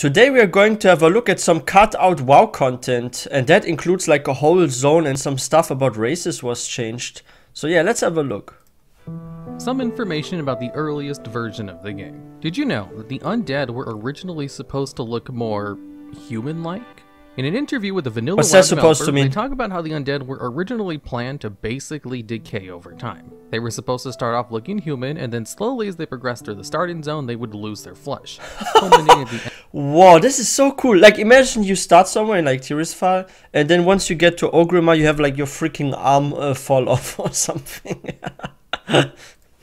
Today we are going to have a look at some cut out WoW content, and that includes like a whole zone and some stuff about races was changed. So yeah, let's have a look. Some information about the earliest version of the game. Did you know that the undead were originally supposed to look more human-like? In an interview with the vanilla What's WoW that supposed to developer, mean? they talk about how the undead were originally planned to basically decay over time. They were supposed to start off looking human, and then slowly as they progressed through the starting zone, they would lose their flesh, culminating at the end. Wow, this is so cool. Like, imagine you start somewhere in like Tirisfal, and then once you get to Orgrimmar, you have like your freaking arm fall off or something.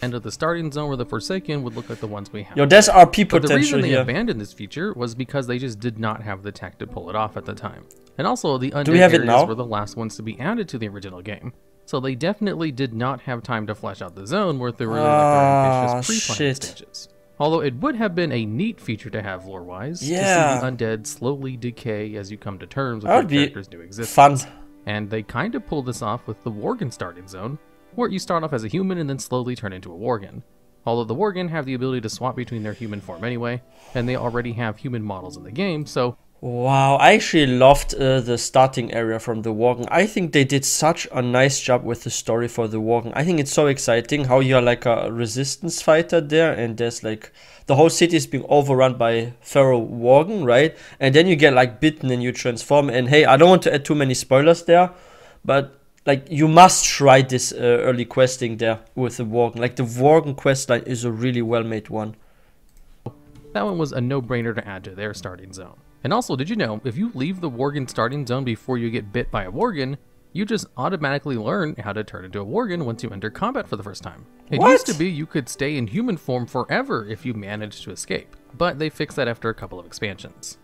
End of the starting zone where the Forsaken would look like the ones we have. Yo, there's RP But the potential reason they here. abandoned this feature was because they just did not have the tech to pull it off at the time. And also, the undead we have it areas now? were the last ones to be added to the original game. So they definitely did not have time to flesh out the zone worth the really ambitious pre-planned stages. Although it would have been a neat feature to have lore-wise, to see the undead slowly decay as you come to terms with your character's new existence. Fun. And they kind of pulled this off with the Worgen starting zone, where you start off as a human and then slowly turn into a Worgen. Although the Worgen have the ability to swap between their human form anyway, and they already have human models in the game, so... Wow, I actually loved the starting area from the Worgen. I think they did such a nice job with the story for the Worgen. I think it's so exciting how you're like a resistance fighter there, and there's like... The whole city is being overrun by feral Worgen, right? And then you get like bitten and you transform, and hey, I don't want to add too many spoilers there, but... Like, you must try this early questing there with the Worgen. Like, the Worgen questline is a really well-made one. That one was a no-brainer to add to their starting zone. And also, did you know, if you leave the Worgen starting zone before you get bit by a Worgen, you just automatically learn how to turn into a Worgen once you enter combat for the first time. It used to be you could stay in human form forever if you managed to escape, but they fixed that after a couple of expansions.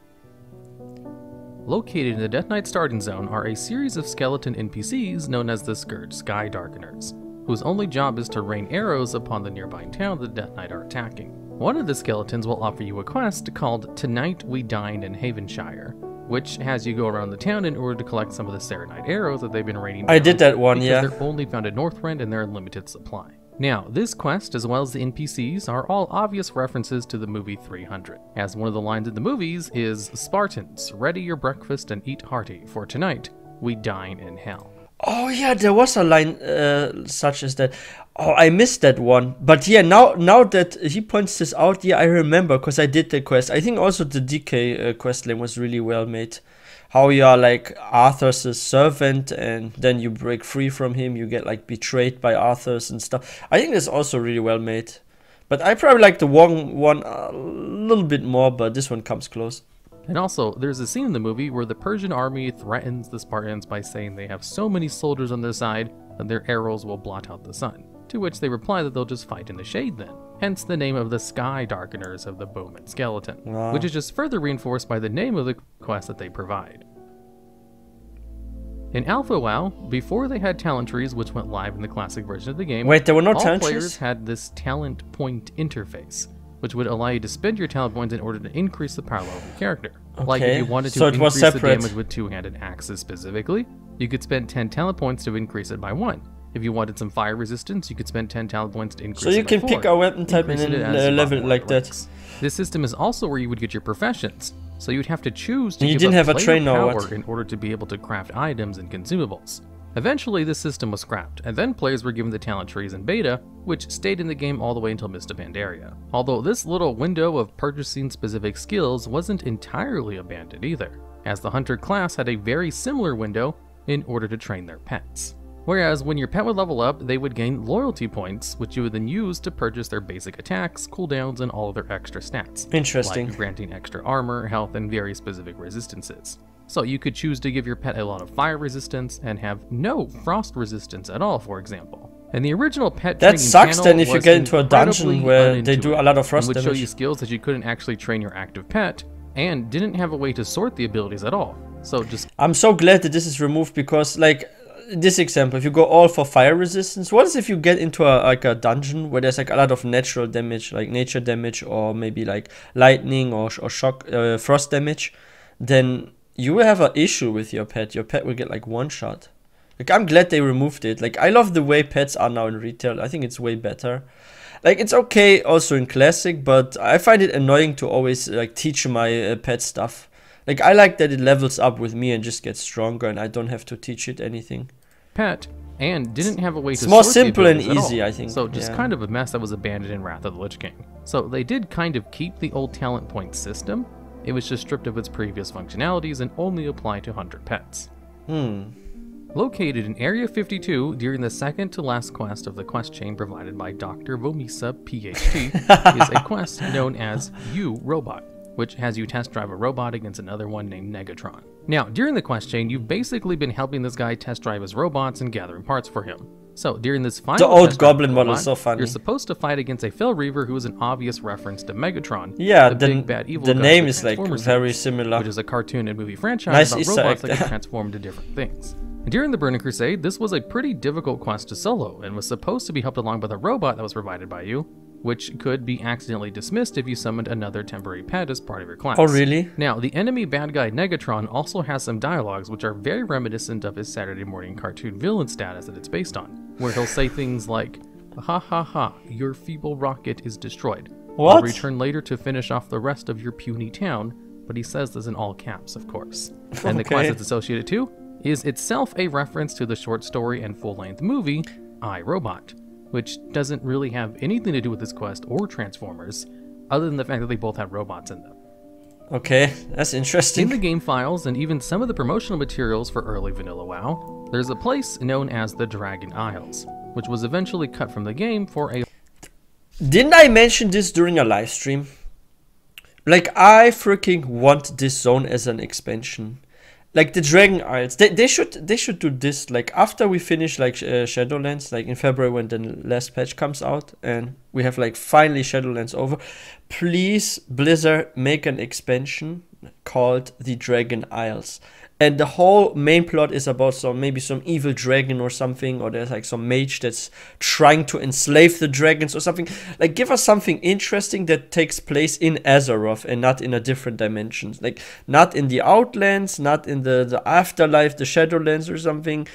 Located in the Death Knight starting zone are a series of skeleton NPCs known as the Scourge Sky Darkeners, whose only job is to rain arrows upon the nearby town the Death Knight are attacking. One of the skeletons will offer you a quest called Tonight We Dine in Havenshire, which has you go around the town in order to collect some of the Serenite arrows that they've been raining down. I did that one, because yeah. They're only found at Northrend and they're in limited supply. Now, this quest, as well as the NPCs, are all obvious references to the movie 300, as one of the lines in the movies is, "Spartans, ready your breakfast and eat hearty, for tonight we dine in hell." Oh yeah, there was a line such as that. Oh, I missed that one. But yeah, now that he points this out, yeah, I remember, because I did the quest. I think also the DK quest line was really well made. How you are like Arthur's servant, and then you break free from him, you get like betrayed by Arthur's and stuff. I think that's also really well made. But I probably like the Worgen one a little bit more, but this one comes close. And also, there's a scene in the movie where the Persian army threatens the Spartans by saying they have so many soldiers on their side that their arrows will blot out the sun, to which they reply that they'll just fight in the shade then. Hence the name of the Sky Darkeners of the Bowman Skeleton, which is just further reinforced by the name of the quest that they provide. In Alpha WoW, before they had talent trees which went live in the classic version of the game, wait, there were no all talent players trees? had this talent point interface, which would allow you to spend your talent points in order to increase the power level of your character. Like if you wanted to increase the damage with two-handed axes specifically, you could spend 10 talent points to increase it by 1. If you wanted some fire resistance, you could spend 10 talent points to increase it by 4. So you can pick a weapon type and then level it like that. This system is also where you would get your professions, so you'd have to choose to you give didn't up have a player trainer or power what? in order to be able to craft items and consumables. Eventually, this system was scrapped, and then players were given the talent trees in beta, which stayed in the game all the way until Mist of Pandaria. Although this little window of purchasing specific skills wasn't entirely abandoned either, as the Hunter class had a very similar window in order to train their pets. Whereas when your pet would level up, they would gain loyalty points, which you would then use to purchase their basic attacks, cooldowns, and all of their extra stats. Interesting. Like granting extra armor, health, and very specific resistances. So you could choose to give your pet a lot of fire resistance and have no frost resistance at all, for example. And the original pet that training sucks then if you was get into a dungeon incredibly where they do a lot of unintuitive, frost and would damage. show you skills that you couldn't actually train your active pet, and didn't have a way to sort the abilities at all. So just... I'm so glad that this is removed, because like this example, if you go all for fire resistance, what is if you get into a dungeon where there's like a lot of natural damage, like nature damage, or maybe like lightning or shock, frost damage, then you will have an issue with your pet. Your pet will get like one shot. Like, I'm glad they removed it. Like, I love the way pets are now in retail. I think it's way better. Like, it's okay also in Classic, but I find it annoying to always like teach my pet stuff. Like, I like that it levels up with me and just gets stronger, and I don't have to teach it anything. Pet, and didn't have a way to It's more sort the simple and abilities at easy, all. I think. So just yeah. kind of a mess that was abandoned in Wrath of the Lich King. So they did kind of keep the old talent point system. It was just stripped of its previous functionalities and only applied to hunter pets. Located in Area 52 during the second to last quest of the quest chain provided by Dr. Vomisa, PhD, is a quest known as You Robot, which has you test drive a robot against another one named Negatron. Now, during the quest chain, you've basically been helping this guy test drive his robots and gathering parts for him. So, during this final the old test drive goblin model is so funny. you're supposed to fight against a Fel Reaver who is an obvious reference to Megatron, Yeah, the big bad evil the guy name from is like Transformers very series, similar. which is a cartoon and movie franchise Nice about Easter robots egg. that can transform into different things. And during the Burning Crusade, this was a pretty difficult quest to solo, and was supposed to be helped along by the robot that was provided by you, which could be accidentally dismissed if you summoned another temporary pet as part of your class. Oh, really? Now, the enemy bad guy Negatron also has some dialogues which are very reminiscent of his Saturday morning cartoon villain status that it's based on, where he'll say things like, "Ha ha ha, your feeble rocket is destroyed. What? I'll return later to finish off the rest of your puny town," but he says this in all caps, of course. And the quest Okay. it's associated to is itself a reference to the short story and full-length movie, I, Robot, which doesn't really have anything to do with this quest or Transformers, other than the fact that they both have robots in them. Okay, that's In interesting. the game files and even some of the promotional materials for early vanilla WoW, there's a place known as the Dragon Isles, which was eventually cut from the game for a Didn't I mention this during a live stream? Like, I freaking want this zone as an expansion. Like the Dragon Isles, they should do this. Like after we finish like Shadowlands, like in February when the last patch comes out, and we have like finally Shadowlands over. Please, Blizzard, make an expansion called the Dragon Isles, and the whole main plot is about maybe some evil dragon or something, or there's like some mage that's trying to enslave the dragons or something. Like, give us something interesting that takes place in Azeroth and not in a different dimension. Like, not in the Outlands, not in the Afterlife, the Shadowlands or something.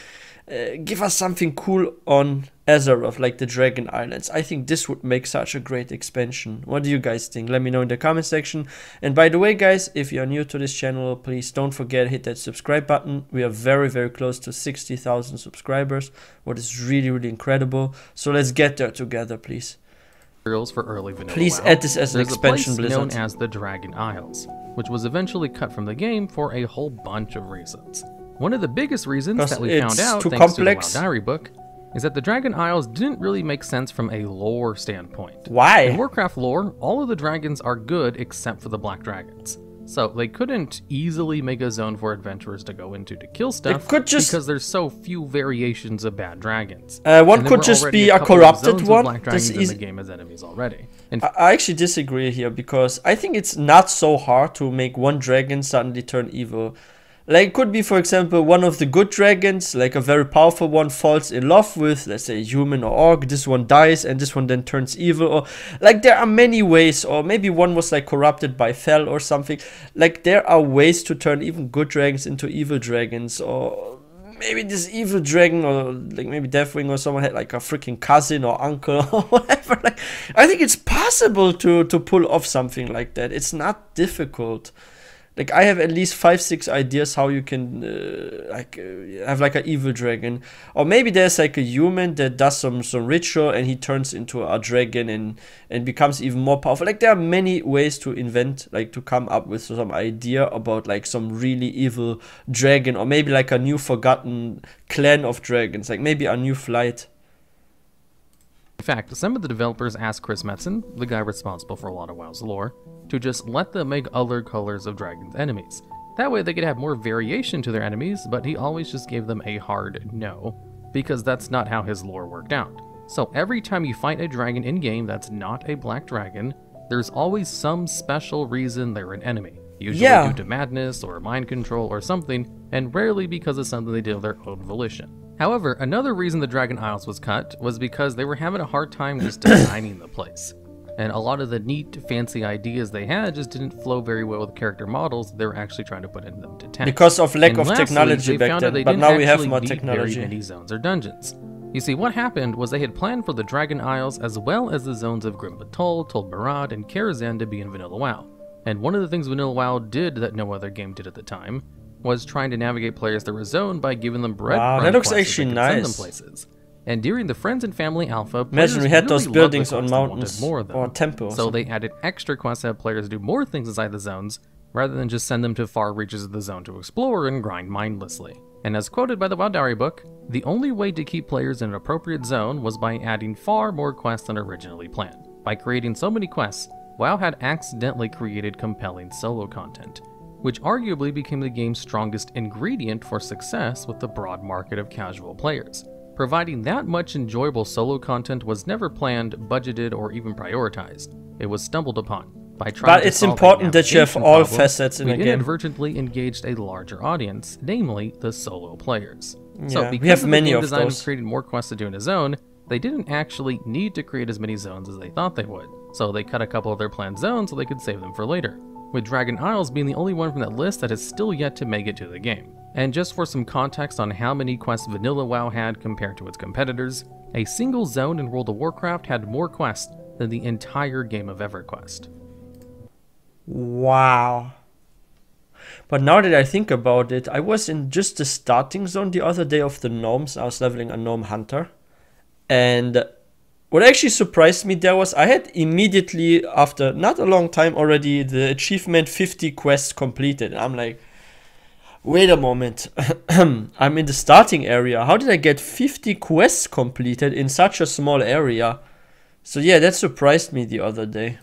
Give us something cool on Azeroth, like the Dragon Islands. I think this would make such a great expansion. What do you guys think? Let me know in the comment section. And by the way, guys, if you're new to this channel, please don't forget to hit that subscribe button. We are very, very close to 60,000 subscribers, what is really, really incredible. So let's get there together, please. materials for early vanilla Please WoW. add this as an There's expansion, a place Blizzard. known as the Dragon Isles, which was eventually cut from the game for a whole bunch of reasons. One of the biggest reasons Because that we it's found out, too thanks complex. to the WoW Diary book, is that the Dragon Isles didn't really make sense from a lore standpoint. In Why? Warcraft lore, all of the dragons are good except for the black dragons. So they couldn't easily make a zone for adventurers to go into to kill stuff could just- because there's so few variations of bad dragons. One And there could were just already be a couple of corrupted zones with one. black That's dragons in easy. the game as enemies already. And I actually disagree here, because I think it's not so hard to make one dragon suddenly turn evil. Like, it could be, for example, one of the good dragons, like a very powerful one, falls in love with, let's say, a human or orc. This one dies, and this one then turns evil. Or, like, there are many ways. Or maybe one was, like, corrupted by Fel or something. Like, there are ways to turn even good dragons into evil dragons. Or maybe this evil dragon, or, like, maybe Deathwing or someone had, like, a freaking cousin or uncle or whatever. Like, I think it's possible to pull off something like that. It's not difficult. Like, I have at least 5-6 ideas how you can have like an evil dragon. Or maybe there's like a human that does some ritual and he turns into a dragon and becomes even more powerful. Like, there are many ways to invent, like to come up with some idea about like some really evil dragon, or maybe like a new forgotten clan of dragons, like maybe a new flight. in fact, some of the developers asked Chris Metzen, the guy responsible for a lot of WoW's lore, to just let them make other colors of dragons' enemies. That way they could have more variation to their enemies, but he always just gave them a hard no, because that's not how his lore worked out. So every time you fight a dragon in-game that's not a black dragon, there's always some special reason they're an enemy. Usually due to madness or mind control or something, and rarely because of something they did of their own volition. However, another reason the Dragon Isles was cut was because they were having a hard time just designing the place. And a lot of the neat, fancy ideas they had just didn't flow very well with character models they were actually trying to put in them to test. Because of lack And of lastly, technology they back found that then, they but didn't now we have actually more need technology. Very many zones or dungeons. You see, what happened was they had planned for the Dragon Isles as well as the zones of Grim Batol, Tol Barad, and Karazhan to be in Vanilla WoW. And one of the things Vanilla WoW did that no other game did at the time was trying to navigate players through a zone by giving them breadcrumbs. Wow, that looks actually nice. Send them places. And during the Friends and Family Alpha, imagine we had those really buildings on mountains more of them. or temples. So they added extra quests to have players do more things inside the zones, rather than just send them to far reaches of the zone to explore and grind mindlessly. And as quoted by the WoW Diary book, the only way to keep players in an appropriate zone was by adding far more quests than originally planned. By creating so many quests, WoW had accidentally created compelling solo content, which arguably became the game's strongest ingredient for success with the broad market of casual players. Providing that much enjoyable solo content was never planned, budgeted, or even prioritized. It was stumbled upon. By trying but it's important that you have all facets in the game. We inadvertently engaged a larger audience, namely the solo players. Yeah, so because we have of many the game of design those. of creating more quests to do in a zone, they didn't actually need to create as many zones as they thought they would. So they cut a couple of their planned zones so they could save them for later, with Dragon Isles being the only one from that list that has still yet to make it to the game. And just for some context on how many quests Vanilla WoW had compared to its competitors, a single zone in World of Warcraft had more quests than the entire game of EverQuest. Wow. But now that I think about it, I was in just the starting zone the other day of the gnomes. I was leveling a gnome hunter. And what actually surprised me there was I had immediately, after not a long time already, the achievement 50 quests completed. And I'm like, wait a moment. I'm in the starting area. How did I get 50 quests completed in such a small area? So yeah, that surprised me the other day.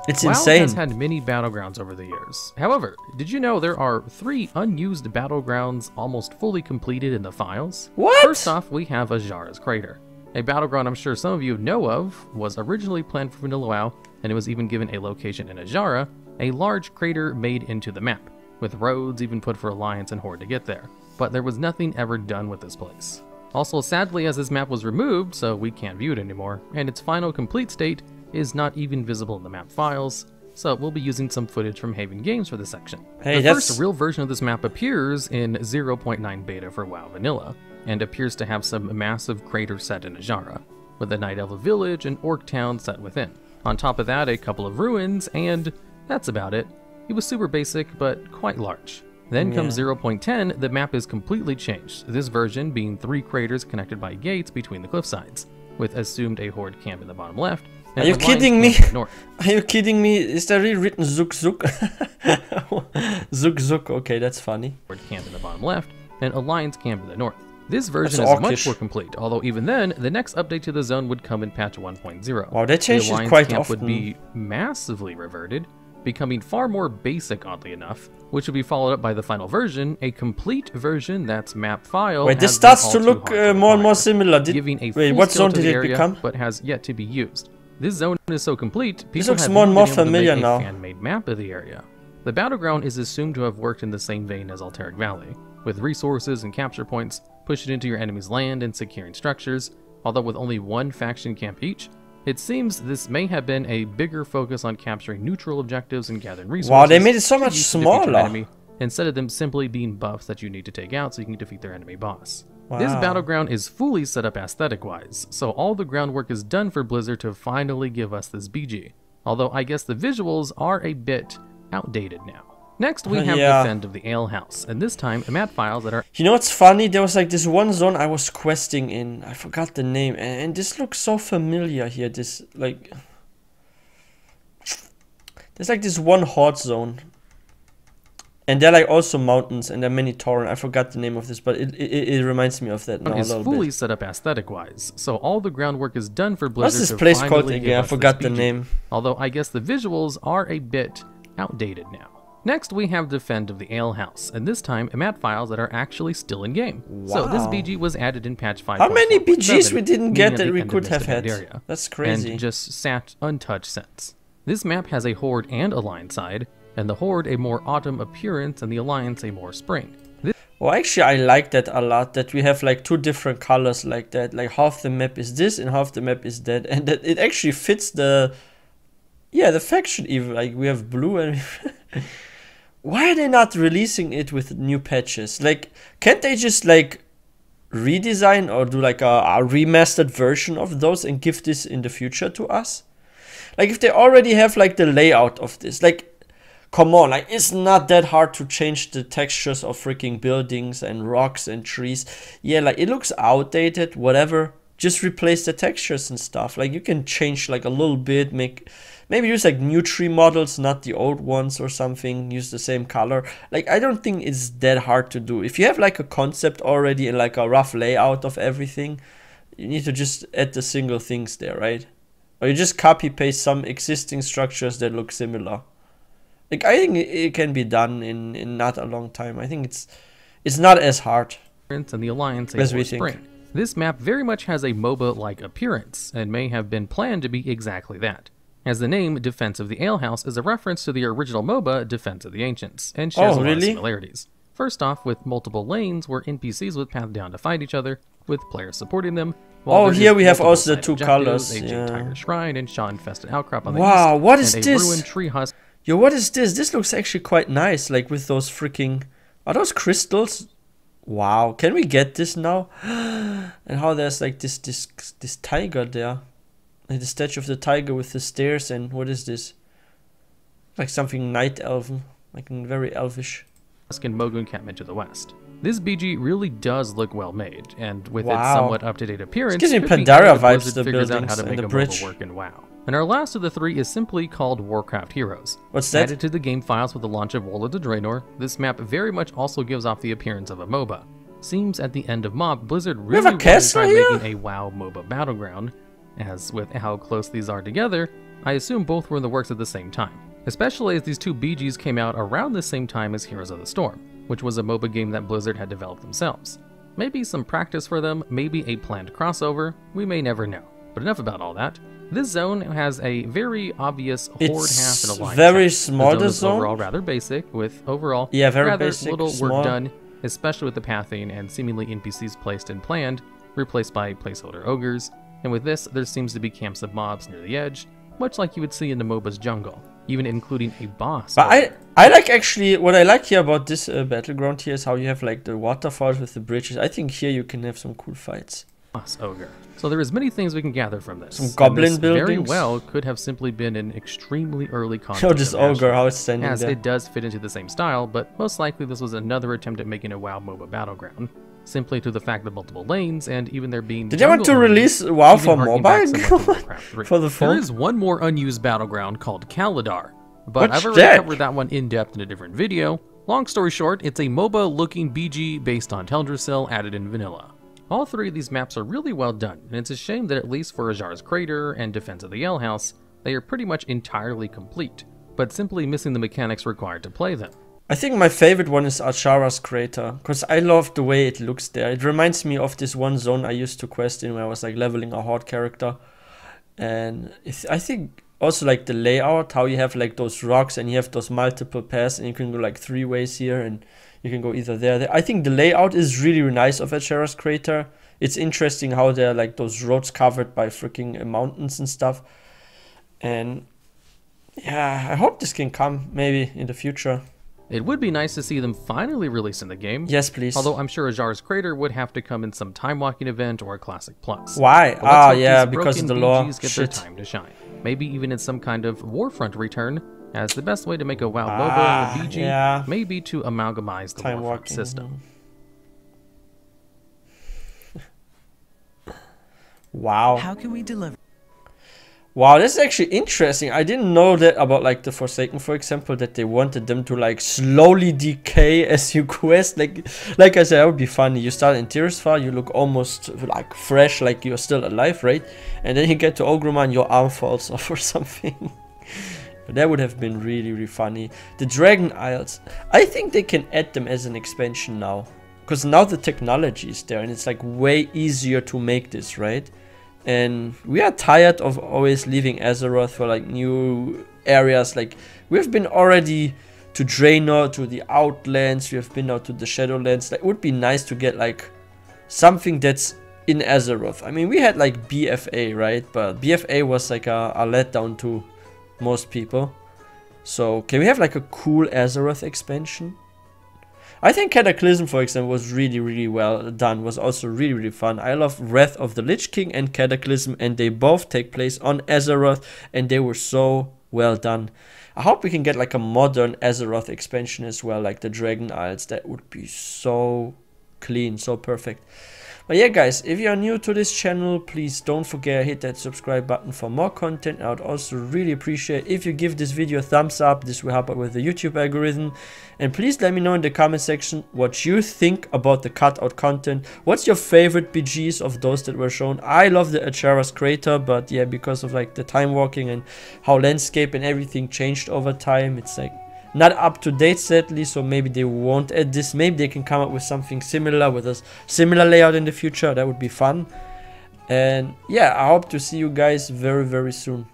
It's insane. WoW has had many Battlegrounds over the years. However, did you know there are 3 unused Battlegrounds almost fully completed in the files? What? First off, we have Azshara's Crater. A battleground I'm sure some of you know of, was originally planned for Vanilla WoW, and it was even given a location in Azshara, a large crater made into the map, with roads even put for Alliance and Horde to get there. But there was nothing ever done with this place. Also, sadly, as this map was removed, so we can't view it anymore, and its final complete state is not even visible in the map files, so we'll be using some footage from Haven Games for this section. Hey, the first real version of this map appears in 0.9 beta for WoW Vanilla, and appears to have some massive crater set in Azshara, with a Night Elf village and Orc town set within. On top of that, a couple of ruins, and that's about it. It was super basic, but quite large. Then comes 0.10, the map is completely changed, this version being 3 craters connected by gates between the cliff sides, with assumed a Horde camp in the bottom left. Are you kidding me? Are you kidding me? Is there really written Zuk Zuk? Zuk Zuk, okay, that's funny. Horde camp in the bottom left, and Alliance camp in the north. This version That's is much orcish. more complete, although even then, the next update to the zone would come in patch 1.0. Wow, they changed the it Alliance quite camp often. would be massively reverted, becoming far more basic, oddly enough, which would be followed up by the final version, a complete version that's map file. Wait, this has been starts all to too look hard to more and more acquire, similar. giving a Wait, full what scale zone to did the it area, become? but has yet to be used. This zone is so complete, people looks have more and even more been able to make familiar a now. fan-made map of the area. The Battleground is assumed to have worked in the same vein as Alteric Valley, with resources and capture points pushed into your enemy's land and securing structures, although with only 1 faction camp each. It seems this may have been a bigger focus on capturing neutral objectives and gathering resources. Wow, they made it so to much use to defeat your smaller. enemy, instead of them simply being buffs that you need to take out so you can defeat their enemy boss. This Wow. Battleground is fully set up aesthetic-wise, so all the groundwork is done for Blizzard to finally give us this BG. Although I guess the visuals are a bit outdated now. Next we have Yeah. Defend of the Ale House, and this time map files that are You know what's funny? There was like this one zone I was questing in. I forgot the name. And this looks so familiar here. This, like... There's like this one horde zone. And there are like also mountains and there are many torrents. I forgot the name of this, but it reminds me of that now a is little fully bit. set up aesthetic-wise, so all the groundwork is done for What's Blizzard this to place called finally give again? I us this forgot the BG. name. Although I guess the visuals are a bit outdated now. Next we have Defend of the Ale House, and this time map files that are actually still in game. So this Wow. BG was added in patch 5. How many BGs we didn't get that we could have had? Area, That's crazy. and just sat untouched since. This map has a Horde and Alliance side, and the Horde a more autumn appearance and the Alliance a more spring. Well, actually, I like that a lot, that we have like 2 different colors like that. Like half the map is this and half the map is that. And that it actually fits the... Yeah, the faction even. Like we have blue and... Why are they not releasing it with new patches? Like, can't they just like redesign or do like a remastered version of those and give this in the future to us. Like if they already have like the layout of this, like come on, like it's not that hard to change the textures of freaking buildings and rocks and trees. Yeah, like it looks outdated, whatever. Just replace the textures and stuff. Like you can change like a little bit, maybe use like new tree models, not the old ones or something, use the same color. Like I don't think it's that hard to do. If you have like a concept already and like a rough layout of everything, you need to just add the single things there, right? Or you just copy paste some existing structures that look similar. Like I think it can be done in not a long time. I think it's not as hard And the Alliance as we Spring. think. This map very much has a MOBA-like appearance, and may have been planned to be exactly that, as the name Defense of the Alehouse is a reference to the original MOBA Defense of the Ancients, and shares a lot of similarities. First off, with multiple lanes where NPCs would path down to fight each other, with players supporting them. Oh, here we have also the two colors. Yeah. Tiger Shrine and Shaw-infested outcrop on the wow, east, what is and this? a ruined tree husk. Yo, what is this? This looks actually quite nice, like with those freaking... Are those crystals? Wow, can we get this now? And how there's like this tiger there. Like the statue of the tiger with the stairs, and what is this? Like something night elven, like very elvish. And Mogu encampment to the west. This BG really does look well made, and with its Wow. somewhat up-to-date appearance, Gives me could be Pandaria that vibes, Blizzard the figures out buildings how to and make the a bridge. MOBA work in WoW. And our last of the three is simply called Warcraft Heroes. What's that? Added to the game files with the launch of Warlords of Draenor, this map very much also gives off the appearance of a MOBA. Seems at the end of Mob, Blizzard really have a wanted to castle try here? making a WoW MOBA battleground. As with how close these are together, I assume both were in the works at the same time. Especially as these two BGs came out around the same time as Heroes of the Storm, which was a MOBA game that Blizzard had developed themselves. Maybe some practice for them, maybe a planned crossover, we may never know. But enough about all that. This zone has a very obvious Horde half and Alliance very half. small, The the is zone. overall rather basic, with overall Very rather basic, little small. work done, especially with the pathing and seemingly NPCs placed and planned, replaced by placeholder ogres. And with this, there seems to be camps of mobs near the edge, much like you would see in the MOBA's jungle, even including a boss. But I like actually, what I like here about this battleground here is how you have like the waterfalls with the bridges. I think here you can have some cool fights. Boss ogre. So there is many things we can gather from this. Some goblin and this very buildings. well could have simply been an extremely early concept. Oh, this of Asher, ogre, how it's standing as there. it does fit into the same style, but most likely this was another attempt at making a WoW MOBA battleground, simply to the fact of multiple lanes and even there being. Did they want to jungle release enemies, WoW even for harking mobile? back somewhat to Warcraft 3. For the There phone? is one more unused battleground called Kaladar, but What's I've already that? covered that one in depth in a different video. Long story short, it's a MOBA looking BG based on Teldrassil added in vanilla. All three of these maps are really well done, and it's a shame that at least for Ajar's Crater and Defense of the Alehouse, they are pretty much entirely complete, but simply missing the mechanics required to play them. I think my favorite one is Ashara's Crater, because I love the way it looks there. It reminds me of this one zone I used to quest in where I was like leveling a Horde character. And I think also like the layout, how you have like those rocks and you have those multiple paths and you can go like 3 ways here and you can go either there. I think the layout is really nice of Ashara's Crater. It's interesting how there are like those roads covered by freaking mountains and stuff. And yeah, I hope this can come maybe in the future. It would be nice to see them finally released in the game. Yes, please. Although I'm sure Ajar's Crater would have to come in some time walking event or a classic plus. Why? But let's hope Yeah, these because of broken the lore. BGs get Shit. their time to shine. Maybe even in some kind of Warfront return, as the best way to make a WoW MOBA and a BG yeah. may be to amalgamize the Time Warfront walking. system. Wow. How can we deliver? Wow, that's actually interesting. I didn't know that about like the Forsaken, for example, that they wanted them to like slowly decay as you quest. Like I said, that would be funny. You start in Tirisfal, you look almost like fresh, like you're still alive, right? And then you get to Ogrima and your arm falls off or something. But that would have been really funny. The Dragon Isles, I think they can add them as an expansion now. Because now the technology is there and it's like way easier to make this, right? And we are tired of always leaving Azeroth for like new areas. Like we've been already to Draenor, to the Outlands, we have been now to the Shadowlands. Like it would be nice to get like something that's in Azeroth. I mean, we had like BFA, right? But BFA was like a letdown to most people. So can we have like a cool Azeroth expansion? I think Cataclysm, for example, was really well done, was also really fun. I love Wrath of the Lich King and Cataclysm, and they both take place on Azeroth, and they were so well done. I hope we can get like a modern Azeroth expansion as well, like the Dragon Isles. That would be so clean, so perfect. But yeah, guys, if you are new to this channel, please don't forget, hit that subscribe button for more content. I would also really appreciate if you give this video a thumbs up. This will help out with the YouTube algorithm. And please let me know in the comment section what you think about the cutout content. What's your favorite BGs of those that were shown? I love the Achara's crater, but yeah, because of like the time walking and how landscape and everything changed over time, it's like not up to date sadly, so maybe they won't add this. Maybe they can come up with something similar with a similar layout in the future. That would be fun. And yeah, I hope to see you guys very soon.